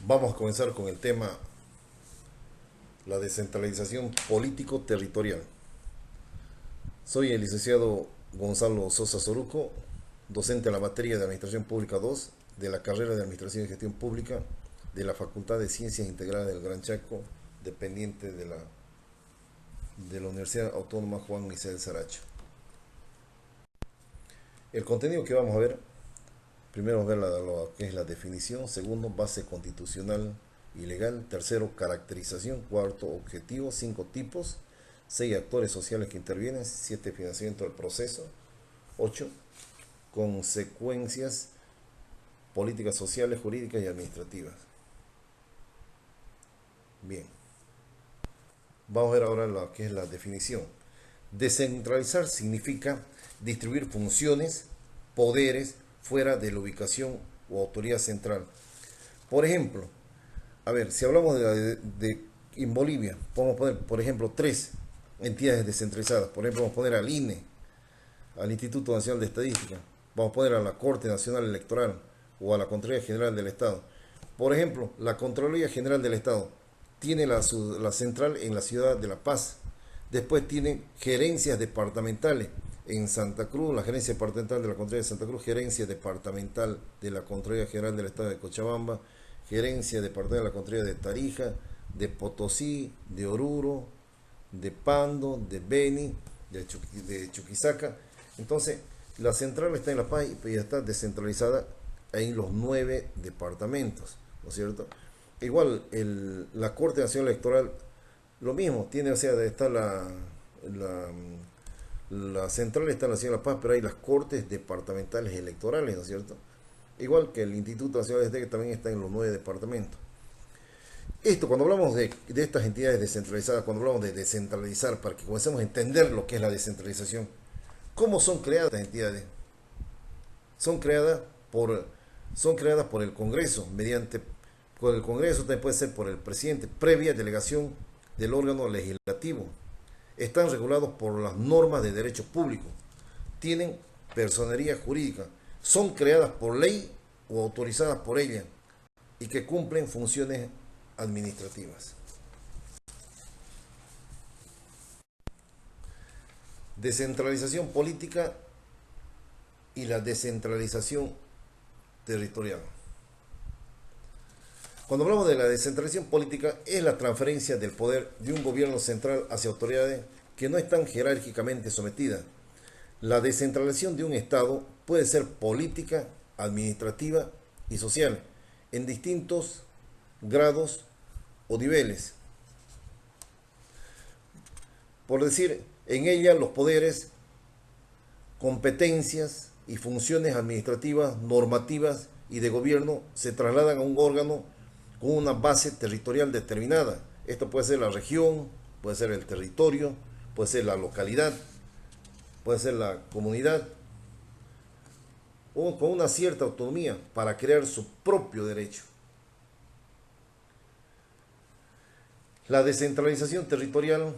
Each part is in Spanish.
Vamos a comenzar con el tema, la descentralización político-territorial. Soy el licenciado Gonzalo Sosa Soruco, docente en la materia de Administración Pública 2 de la carrera de Administración y Gestión Pública de la Facultad de Ciencias Integrales del Gran Chaco, dependiente de la Universidad Autónoma Juan Misael Saracho. El contenido que vamos a ver, primero vamos a ver lo que es la definición, segundo, base constitucional y legal, tercero, caracterización, cuarto, objetivo, 5 tipos, 6 actores sociales que intervienen, 7 financiamiento del proceso, 8 consecuencias políticas sociales, jurídicas y administrativas. Bien, vamos a ver ahora lo que es la definición. Descentralizar significa distribuir funciones, poderes fuera de la ubicación o autoridad central. Por ejemplo, a ver, si hablamos en Bolivia, podemos poner, por ejemplo, 3 entidades descentralizadas. Por ejemplo, vamos a poner al INE, al Instituto Nacional de Estadística, vamos a poner a la Corte Nacional Electoral o a la Contraloría General del Estado. Por ejemplo, la Contraloría General del Estado tiene la central en la ciudad de La Paz. Después tiene gerencias departamentales en Santa Cruz, la gerencia departamental de la Contraloría de Santa Cruz, gerencia departamental de la Contraloría General del Estado de Cochabamba, gerencia departamental de la Contraloría de Tarija, de Potosí, de Oruro, de Pando, de Beni, de Chuquisaca. Entonces, la central está en La Paz y ya está descentralizada en los 9 departamentos, ¿no es cierto? Igual, la Corte Nacional Electoral, lo mismo, tiene, o sea, está la central está en la ciudad de La Paz, pero hay las cortes departamentales electorales, ¿no es cierto? Igual que el Instituto Nacional de Estadística, que también está en los 9 departamentos. Esto, cuando hablamos de estas entidades descentralizadas, cuando hablamos de descentralizar, para que comencemos a entender lo que es la descentralización, ¿cómo son creadas estas entidades? Son creadas por, son creadas por el Congreso, por el Congreso, también puede ser por el presidente, previa delegación del órgano legislativo. Están regulados por las normas de derecho público. Tienen personería jurídica. Son creadas por ley o autorizadas por ella y que cumplen funciones administrativas. Descentralización política y la descentralización territorial. Cuando hablamos de la descentralización política, es la transferencia del poder de un gobierno central hacia autoridades que no están jerárquicamente sometidas. La descentralización de un Estado puede ser política, administrativa y social, en distintos grados o niveles. Por decir, en ella los poderes, competencias y funciones administrativas, normativas y de gobierno se trasladan a un órgano con una base territorial determinada. Esto puede ser la región, puede ser el territorio, puede ser la localidad, puede ser la comunidad, o con una cierta autonomía para crear su propio derecho. La descentralización territorial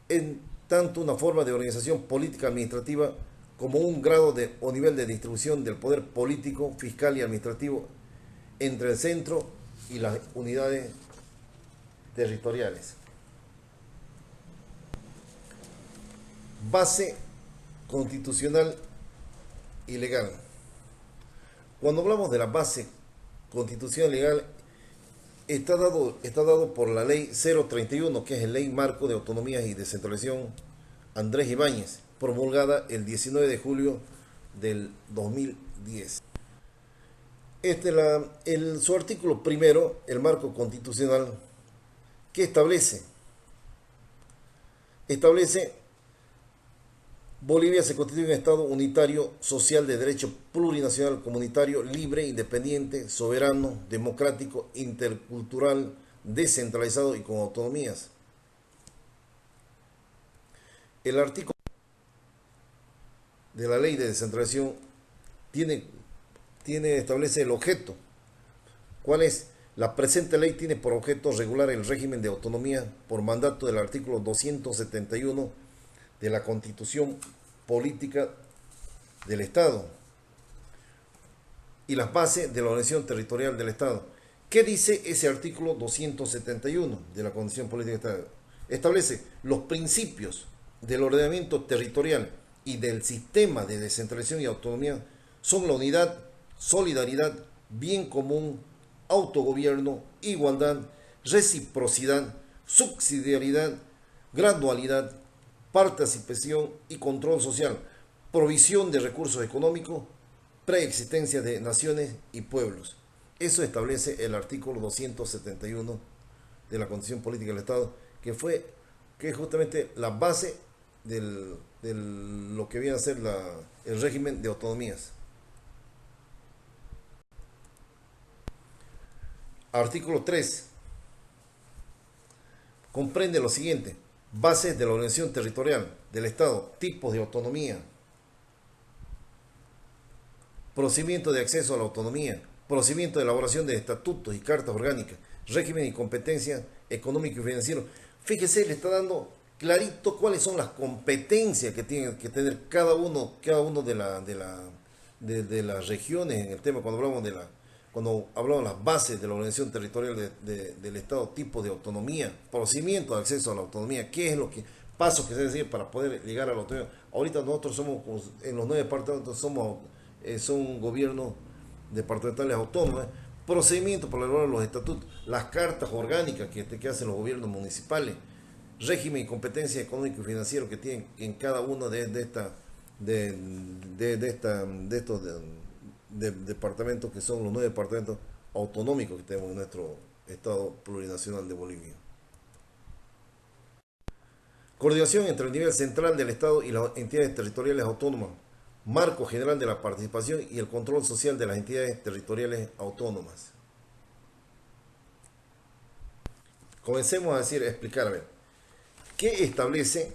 es tanto una forma de organización política administrativa como un grado o nivel de distribución del poder político, fiscal y administrativo entre el centro y las unidades territoriales. Base constitucional y legal. Cuando hablamos de la base constitucional y legal, está dado por la ley 031, que es la ley marco de autonomía y descentralización Andrés Ibáñez, promulgada el 19 de julio del 2010. Su artículo primero, el marco constitucional, ¿qué establece? Establece: Bolivia se constituye un Estado unitario, social, de derecho plurinacional, comunitario, libre, independiente, soberano, democrático, intercultural, descentralizado y con autonomías. El artículo de la ley de descentralización establece el objeto. ¿Cuál es? La presente ley tiene por objeto regular el régimen de autonomía por mandato del artículo 271 de la Constitución Política del Estado. y las bases de la organización territorial del Estado. ¿Qué dice ese artículo 271 de la Constitución Política del Estado? Establece los principios del ordenamiento territorial y del sistema de descentralización y autonomía son la unidad, solidaridad, bien común, autogobierno, igualdad, reciprocidad, subsidiariedad, gradualidad, participación y control social, provisión de recursos económicos, preexistencia de naciones y pueblos. Eso establece el artículo 271 de la Constitución Política del Estado, que es justamente la base de lo que viene a ser el régimen de autonomías. Artículo 3 comprende lo siguiente: bases de la organización territorial del Estado, tipos de autonomía, procedimiento de acceso a la autonomía, procedimiento de elaboración de estatutos y cartas orgánicas, régimen y competencia económico y financiero. Fíjese, le está dando clarito cuáles son las competencias que tiene que tener cada uno de las regiones en el tema. Cuando hablamos de las bases de la organización territorial del Estado, tipo de autonomía, procedimiento de acceso a la autonomía, qué es lo que pasos que se deben seguir para poder llegar a la autonomía. Ahorita nosotros somos, en los 9 departamentos, son gobiernos departamentales autónomos, procedimientos para elaborar los estatutos, las cartas orgánicas que hacen los gobiernos municipales, régimen y competencia económico y financiero que tienen en cada uno de estos departamentos, que son los 9 departamentos autonómicos que tenemos en nuestro Estado plurinacional de Bolivia. Coordinación entre el nivel central del Estado y las entidades territoriales autónomas, marco general de la participación y el control social de las entidades territoriales autónomas. Comencemos a explicar, a ver, ¿qué establece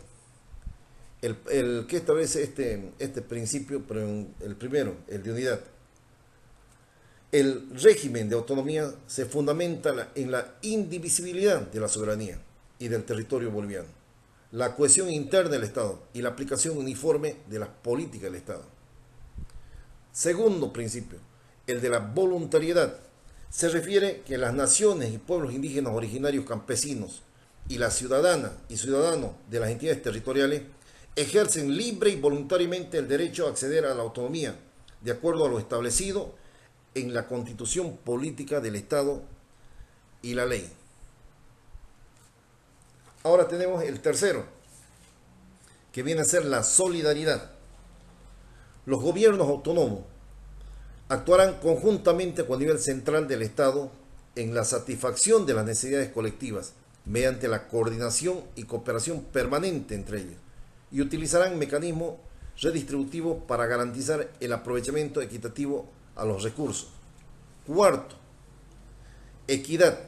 este principio? El primero, el de unidad. El régimen de autonomía se fundamenta en la indivisibilidad de la soberanía y del territorio boliviano, la cohesión interna del Estado y la aplicación uniforme de las políticas del Estado. Segundo principio, el de la voluntariedad. Se refiere que las naciones y pueblos indígenas originarios campesinos y las ciudadanas y ciudadanos de las entidades territoriales ejercen libre y voluntariamente el derecho a acceder a la autonomía, de acuerdo a lo establecido en la Constitución Política del Estado y la ley. Ahora tenemos el tercero, que viene a ser la solidaridad. Los gobiernos autónomos actuarán conjuntamente con el nivel central del Estado en la satisfacción de las necesidades colectivas mediante la coordinación y cooperación permanente entre ellos, y utilizarán mecanismos redistributivos para garantizar el aprovechamiento equitativo a los recursos. Cuarto, equidad.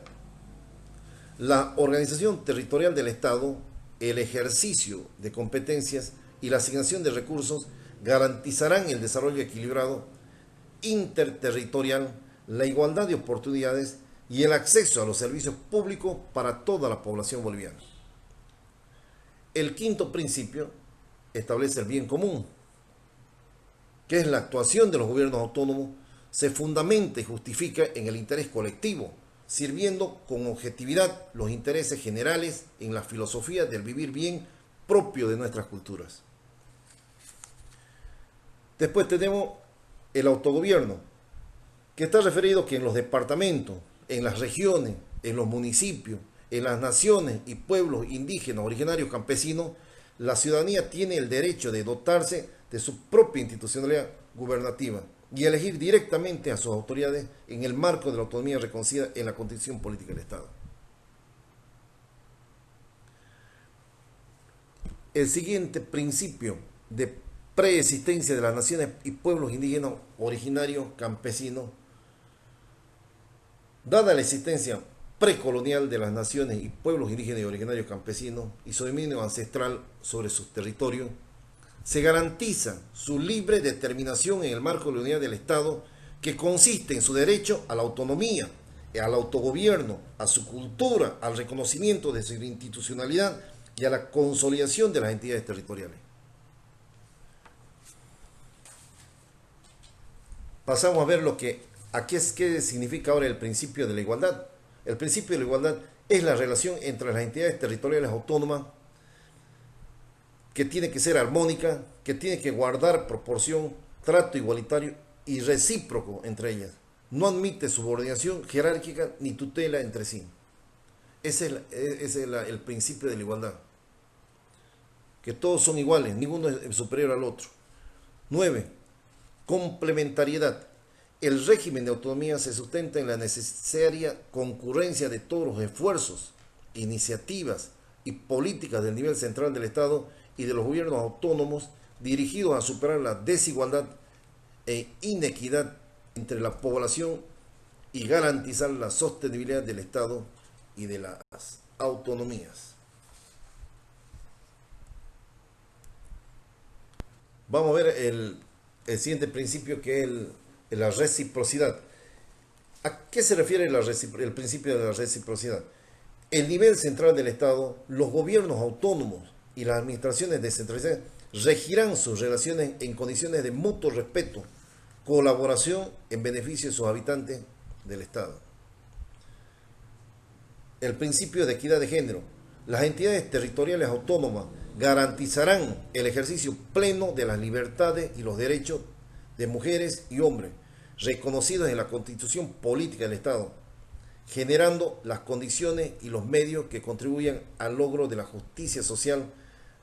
La organización territorial del Estado, el ejercicio de competencias y la asignación de recursos garantizarán el desarrollo equilibrado interterritorial, la igualdad de oportunidades y el acceso a los servicios públicos para toda la población boliviana. El quinto principio establece el bien común, que es la actuación de los gobiernos autónomos, se fundamenta y justifica en el interés colectivo, sirviendo con objetividad los intereses generales en la filosofía del vivir bien propio de nuestras culturas. Después tenemos el autogobierno, que está referido que en los departamentos, en las regiones, en los municipios, en las naciones y pueblos indígenas originarios campesinos, la ciudadanía tiene el derecho de dotarse de su propia institucionalidad gubernativa y elegir directamente a sus autoridades en el marco de la autonomía reconocida en la Constitución Política del Estado. El siguiente principio de preexistencia de las naciones y pueblos indígenas originarios campesinos, dada la existencia precolonial de las naciones y pueblos indígenas y originarios campesinos y su dominio ancestral sobre sus territorios, se garantiza su libre determinación en el marco de la unidad del Estado, que consiste en su derecho a la autonomía, al autogobierno, a su cultura, al reconocimiento de su institucionalidad y a la consolidación de las entidades territoriales. pasamos a ver qué significa ahora el principio de la igualdad. El principio de la igualdad es la relación entre las entidades territoriales autónomas que tiene que ser armónica, que tiene que guardar proporción, trato igualitario y recíproco entre ellas. No admite subordinación jerárquica ni tutela entre sí. Ese es el principio de la igualdad. Que todos son iguales, ninguno es superior al otro. 9. Complementariedad. El régimen de autonomía se sustenta en la necesaria concurrencia de todos los esfuerzos, iniciativas y políticas del nivel central del Estado y de los gobiernos autónomos dirigidos a superar la desigualdad e inequidad entre la población y garantizar la sostenibilidad del Estado y de las autonomías. Vamos a ver el siguiente principio, que es la reciprocidad. ¿A qué se refiere el principio de la reciprocidad? El nivel central del Estado, los gobiernos autónomos y las administraciones descentralizadas regirán sus relaciones en condiciones de mutuo respeto, colaboración en beneficio de sus habitantes del Estado. El principio de equidad de género. Las entidades territoriales autónomas garantizarán el ejercicio pleno de las libertades y los derechos de mujeres y hombres, reconocidos en la Constitución Política del Estado, generando las condiciones y los medios que contribuyan al logro de la justicia social,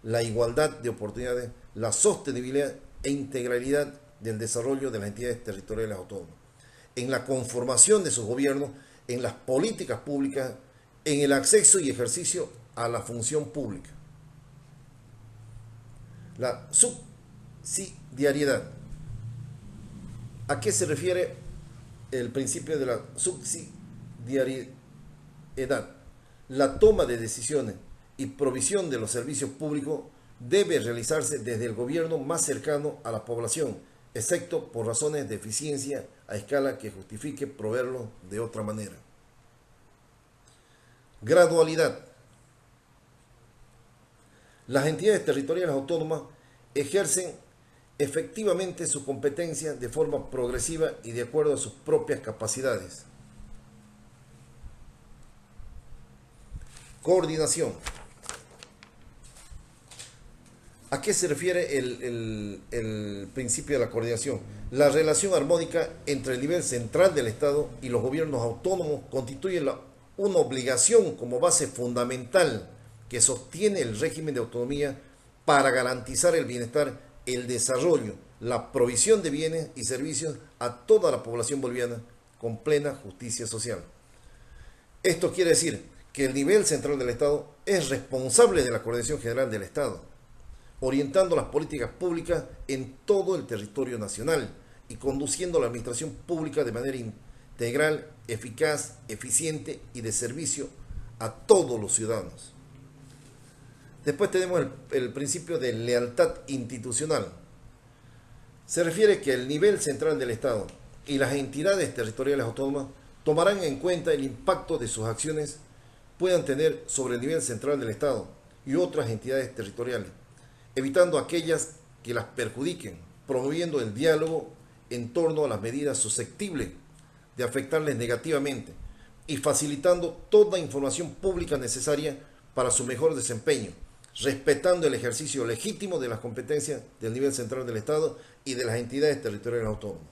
la igualdad de oportunidades, la sostenibilidad e integralidad del desarrollo de las entidades territoriales autónomas, en la conformación de sus gobiernos, en las políticas públicas, en el acceso y ejercicio a la función pública. La subsidiariedad. ¿A qué se refiere el principio de la subsidiariedad? La toma de decisiones y provisión de los servicios públicos debe realizarse desde el gobierno más cercano a la población, excepto por razones de eficiencia a escala que justifique proveerlo de otra manera. Gradualidad. Las entidades territoriales autónomas ejercen efectivamente su competencia de forma progresiva y de acuerdo a sus propias capacidades. Coordinación. ¿A qué se refiere el principio de la coordinación? La relación armónica entre el nivel central del Estado y los gobiernos autónomos constituye una obligación como base fundamental que sostiene el régimen de autonomía para garantizar el bienestar, el desarrollo, la provisión de bienes y servicios a toda la población boliviana con plena justicia social. Esto quiere decir que el nivel central del Estado es responsable de la coordinación general del Estado, orientando las políticas públicas en todo el territorio nacional y conduciendo la administración pública de manera integral, eficaz, eficiente y de servicio a todos los ciudadanos. Después tenemos el principio de lealtad institucional. Se refiere que el nivel central del Estado y las entidades territoriales autónomas tomarán en cuenta el impacto de sus acciones puedan tener sobre el nivel central del Estado y otras entidades territoriales, evitando aquellas que las perjudiquen, promoviendo el diálogo en torno a las medidas susceptibles de afectarles negativamente y facilitando toda información pública necesaria para su mejor desempeño, respetando el ejercicio legítimo de las competencias del nivel central del Estado y de las entidades territoriales autónomas.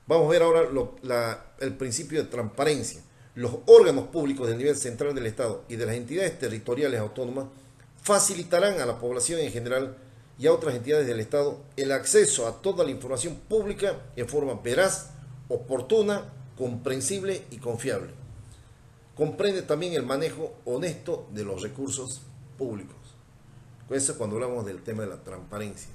Vamos a ver ahora el principio de transparencia. Los órganos públicos del nivel central del Estado y de las entidades territoriales autónomas facilitarán a la población en general y a otras entidades del Estado el acceso a toda la información pública en forma veraz, oportuna, comprensible y confiable. Comprende también el manejo honesto de los recursos públicos. Eso es cuando hablamos del tema de la transparencia.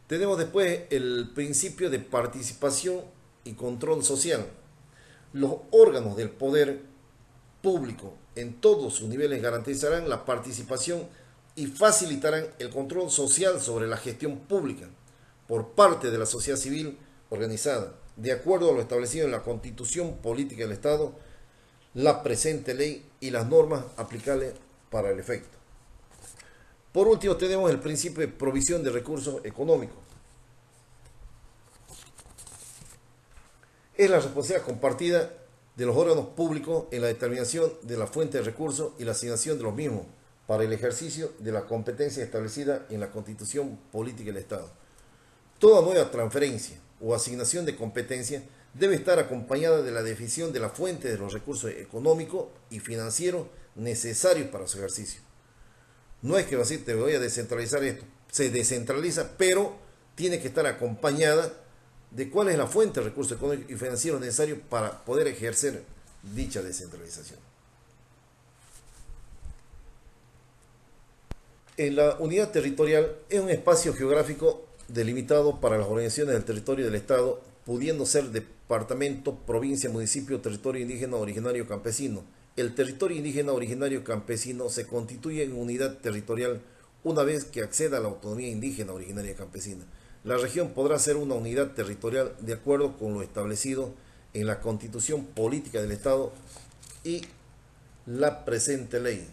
Tenemos después el principio de participación y control social. Los órganos del poder público en todos sus niveles garantizarán la participación y facilitarán el control social sobre la gestión pública por parte de la sociedad civil organizada, de acuerdo a lo establecido en la Constitución Política del Estado, la presente ley y las normas aplicables para el efecto. Por último, tenemos el principio de provisión de recursos económicos. Es la responsabilidad compartida de los órganos públicos en la determinación de la fuente de recursos y la asignación de los mismos para el ejercicio de la competencia establecida en la Constitución Política del Estado. Toda nueva transferencia o asignación de competencia debe estar acompañada de la definición de la fuente de los recursos económicos y financieros necesarios para su ejercicio. No es que va a decir, te voy a descentralizar esto. Se descentraliza, pero tiene que estar acompañada de cuál es la fuente de recursos económicos y financieros necesarios para poder ejercer dicha descentralización. En la unidad territorial es un espacio geográfico delimitado para las organizaciones del territorio del Estado, pudiendo ser departamento, provincia, municipio, territorio indígena originario campesino. El territorio indígena originario campesino se constituye en unidad territorial una vez que acceda a la autonomía indígena originaria campesina. La región podrá ser una unidad territorial de acuerdo con lo establecido en la Constitución Política del Estado y la presente ley.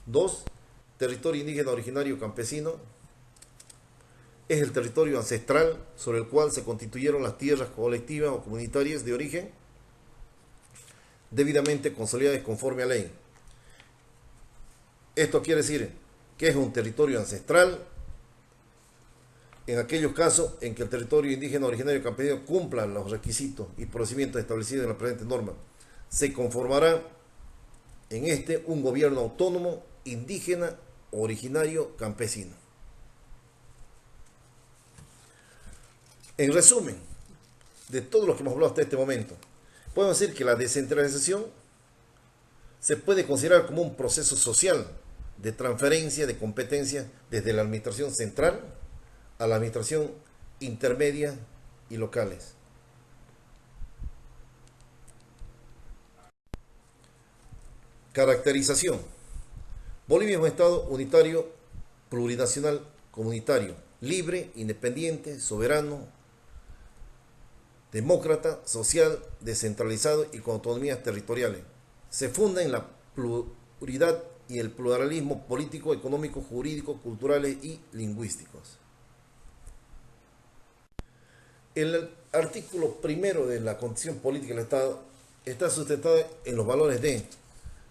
2. Territorio indígena originario campesino es el territorio ancestral sobre el cual se constituyeron las tierras colectivas o comunitarias de origen debidamente consolidadas conforme a ley. Esto quiere decir que es un territorio ancestral en aquellos casos en que el territorio indígena originario campesino cumpla los requisitos y procedimientos establecidos en la presente norma. Se conformará en este un gobierno autónomo indígena originario campesino. En resumen, de todo lo que hemos hablado hasta este momento, podemos decir que la descentralización se puede considerar como un proceso social de transferencia de competencias desde la administración central a la administración intermedia y locales. Caracterización. Bolivia es un Estado unitario, plurinacional, comunitario, libre, independiente, soberano, demócrata, social, descentralizado y con autonomías territoriales. Se funda en la pluralidad y el pluralismo político, económico, jurídico, culturales y lingüísticos. El artículo primero de la Constitución Política del Estado está sustentado en los valores de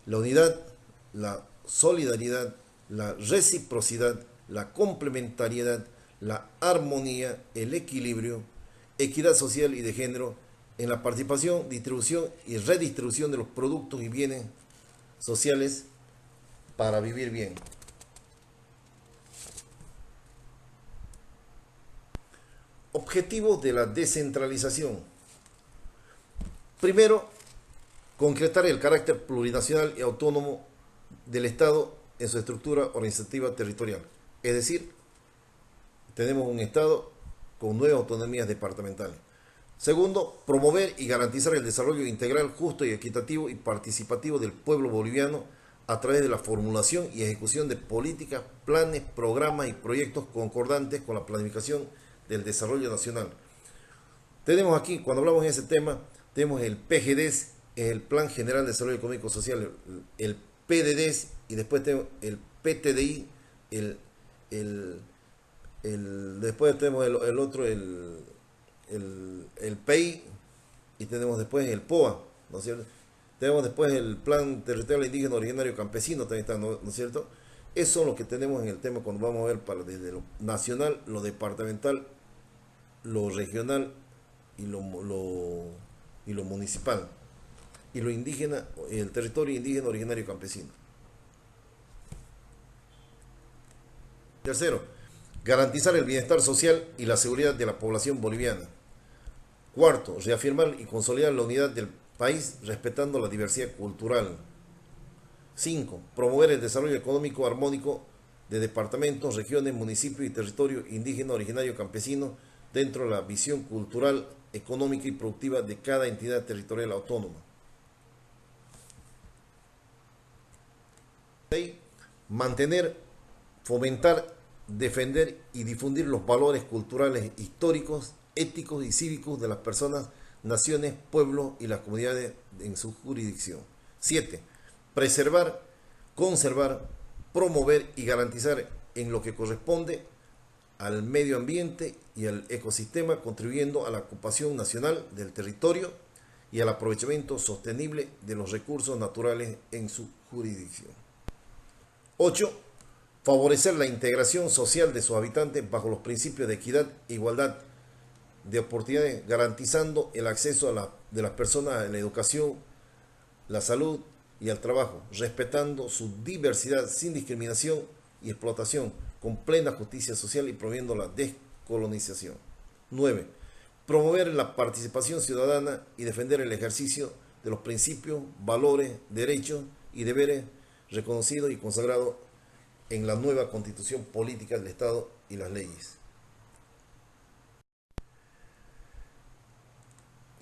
la unidad, la solidaridad, la reciprocidad, la complementariedad, la armonía, el equilibrio, equidad social y de género en la participación, distribución y redistribución de los productos y bienes sociales para vivir bien. Objetivos de la descentralización. Primero, concretar el carácter plurinacional y autónomo del Estado en su estructura organizativa territorial. Es decir, tenemos un Estado con 9 autonomías departamentales. Segundo, promover y garantizar el desarrollo integral, justo y equitativo y participativo del pueblo boliviano a través de la formulación y ejecución de políticas, planes, programas y proyectos concordantes con la planificación del desarrollo nacional. Tenemos aquí, cuando hablamos de ese tema, tenemos el PGDES, el Plan General de Desarrollo Económico Social, el PDDES y después tenemos el PTDI, después tenemos el otro, el PEI y tenemos después el POA, ¿no es cierto? Tenemos después el Plan Territorial Indígena Originario Campesino, también está, ¿no es cierto? Eso es lo que tenemos en el tema cuando vamos a ver desde lo nacional, lo departamental, lo regional y lo municipal. Y lo indígena, el territorio indígena originario campesino. Tercero, garantizar el bienestar social y la seguridad de la población boliviana. Cuarto, reafirmar y consolidar la unidad del país respetando la diversidad cultural. 5. Promover el desarrollo económico armónico de departamentos, regiones, municipios y territorio indígena originario campesino dentro de la visión cultural, económica y productiva de cada entidad territorial autónoma. 6. Mantener, fomentar, defender y difundir los valores culturales, históricos, éticos y cívicos de las personas, naciones, pueblos y las comunidades en su jurisdicción. 7. Preservar, conservar, promover y garantizar en lo que corresponde al medio ambiente y al ecosistema, contribuyendo a la ocupación nacional del territorio y al aprovechamiento sostenible de los recursos naturales en su jurisdicción. 8. Favorecer la integración social de sus habitantes bajo los principios de equidad e igualdad de oportunidades, garantizando el acceso de las personas a la educación, la salud y al trabajo, respetando su diversidad sin discriminación y explotación, con plena justicia social y promoviendo la descolonización. 9. Promover la participación ciudadana y defender el ejercicio de los principios, valores, derechos y deberes reconocidos y consagrados en la nueva Constitución Política del Estado y las leyes.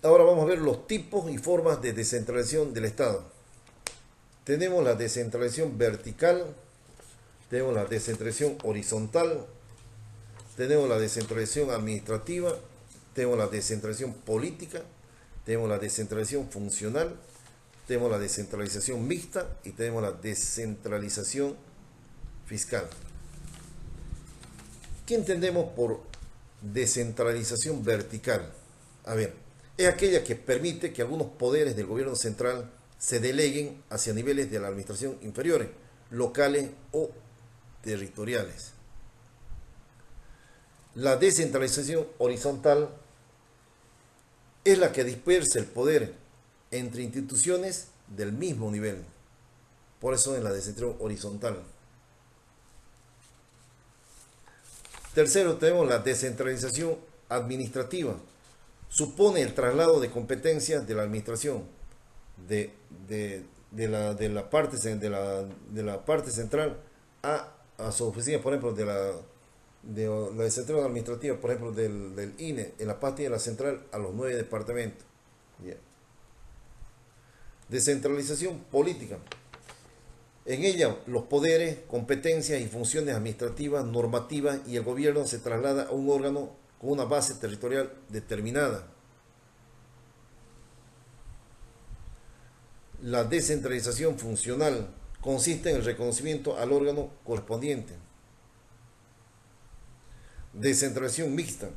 Ahora vamos a ver los tipos y formas de descentralización del Estado. Tenemos la descentralización vertical, tenemos la descentralización horizontal, tenemos la descentralización administrativa, tenemos la descentralización política, tenemos la descentralización funcional, tenemos la descentralización mixta y tenemos la descentralización fiscal. ¿Qué entendemos por descentralización vertical? A ver, es aquella que permite que algunos poderes del gobierno central se deleguen hacia niveles de la administración inferiores, locales o territoriales. La descentralización horizontal es la que dispersa el poder entre instituciones del mismo nivel. Por eso es la descentralización horizontal. Tercero, tenemos la descentralización administrativa. Supone el traslado de competencias de la administración de la parte central a su oficina, por ejemplo, de la descentralización administrativa, por ejemplo, del INE, en la parte de la central a los 9 departamentos. Yeah. Descentralización política. En ella, los poderes, competencias y funciones administrativas, normativas y el gobierno se traslada a un órgano con una base territorial determinada. La descentralización funcional consiste en el reconocimiento al órgano correspondiente. Descentralización mixta.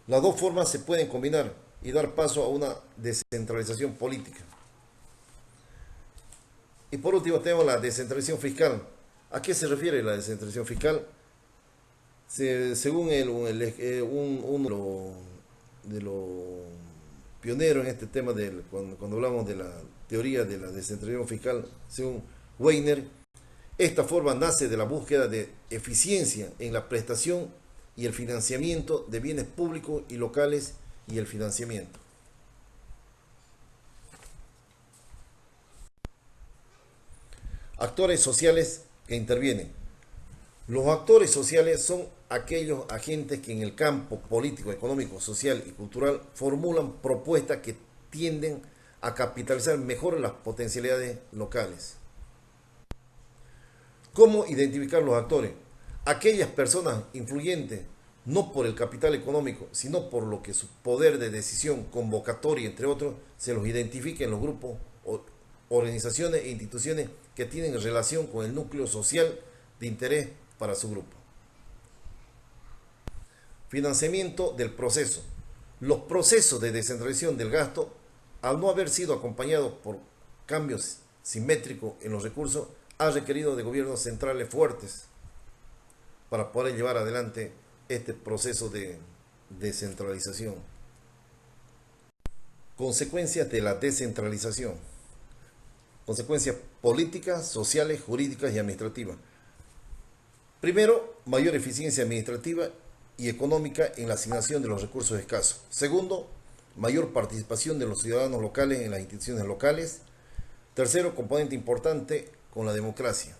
Las dos formas se pueden combinar y dar paso a una descentralización política. Y por último tenemos la descentralización fiscal. ¿A qué se refiere la descentralización fiscal? Según uno de los pioneros en este tema, cuando hablamos de la teoría de la descentralización fiscal, según Weiner, esta forma nace de la búsqueda de eficiencia en la prestación y el financiamiento de bienes públicos y locales y el financiamiento. Actores sociales que intervienen. Los actores sociales son aquellos agentes que en el campo político, económico, social y cultural formulan propuestas que tienden a capitalizar mejor las potencialidades locales. ¿Cómo identificar los actores? Aquellas personas influyentes, no por el capital económico, sino por lo que su poder de decisión, convocatoria, entre otros, se los identifica en los grupos, organizaciones e instituciones que tienen relación con el núcleo social de interés para su grupo. Financiamiento del proceso. Los procesos de descentralización del gasto, al no haber sido acompañados por cambios simétricos en los recursos, ha requerido de gobiernos centrales fuertes para poder llevar adelante este proceso de descentralización. Consecuencias de la descentralización. Consecuencias políticas, sociales, jurídicas y administrativas. Primero, mayor eficiencia administrativa y económica en la asignación de los recursos escasos. Segundo, mayor participación de los ciudadanos locales en las instituciones locales. Tercero, componente importante con la democracia.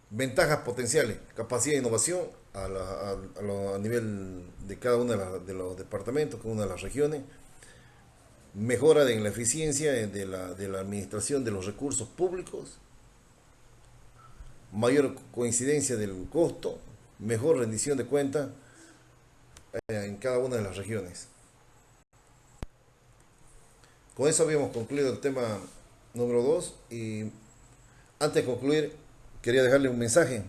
Ventajas potenciales, capacidad de innovación a nivel de cada uno de los departamentos, cada una de las regiones. Mejora en la eficiencia de la administración de los recursos públicos. Mayor coincidencia del costo. Mejor rendición de cuentas en cada una de las regiones. Con eso habíamos concluido el tema Número dos, y antes de concluir, quería dejarle un mensaje.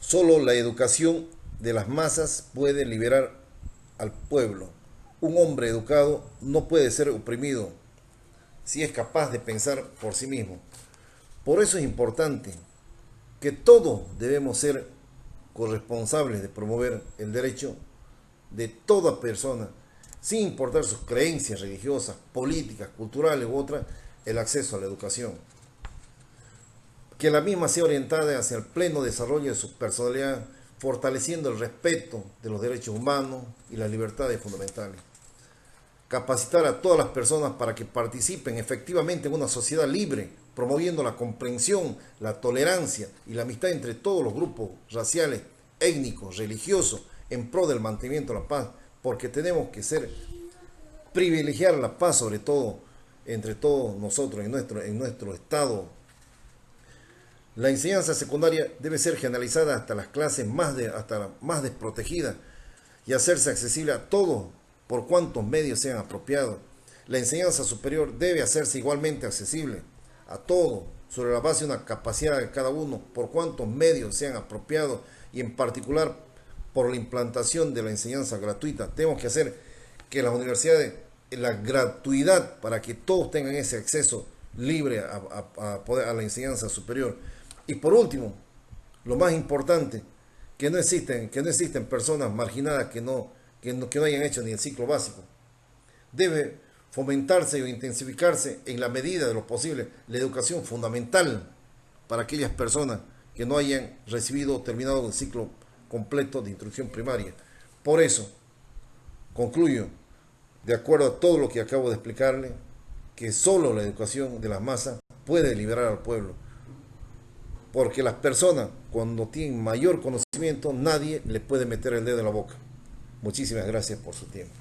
Solo la educación de las masas puede liberar al pueblo. Un hombre educado no puede ser oprimido si es capaz de pensar por sí mismo. Por eso es importante que todos debemos ser corresponsables de promover el derecho de toda persona, sin importar sus creencias religiosas, políticas, culturales u otras, el acceso a la educación. Que la misma sea orientada hacia el pleno desarrollo de su personalidad, fortaleciendo el respeto de los derechos humanos y las libertades fundamentales. Capacitar a todas las personas para que participen efectivamente en una sociedad libre, promoviendo la comprensión, la tolerancia y la amistad entre todos los grupos raciales, étnicos, religiosos, en pro del mantenimiento de la paz, porque tenemos que privilegiar la paz sobre todo entre todos nosotros en nuestro estado. La enseñanza secundaria debe ser generalizada hasta las clases hasta las más desprotegidas y hacerse accesible a todos por cuantos medios sean apropiados. La enseñanza superior debe hacerse igualmente accesible a todos sobre la base de una capacidad de cada uno por cuantos medios sean apropiados y en particular por la implantación de la enseñanza gratuita. Tenemos que hacer que las universidades la gratuidad para que todos tengan ese acceso libre a la enseñanza superior. Y por último, lo más importante, que no existen personas marginadas que no hayan hecho ni el ciclo básico. Debe fomentarse o intensificarse en la medida de lo posible la educación fundamental para aquellas personas que no hayan recibido o terminado el ciclo completo de instrucción primaria. Por eso, concluyo, de acuerdo a todo lo que acabo de explicarle, que solo la educación de las masas puede liberar al pueblo. Porque las personas, cuando tienen mayor conocimiento, nadie le puede meter el dedo en la boca. Muchísimas gracias por su tiempo.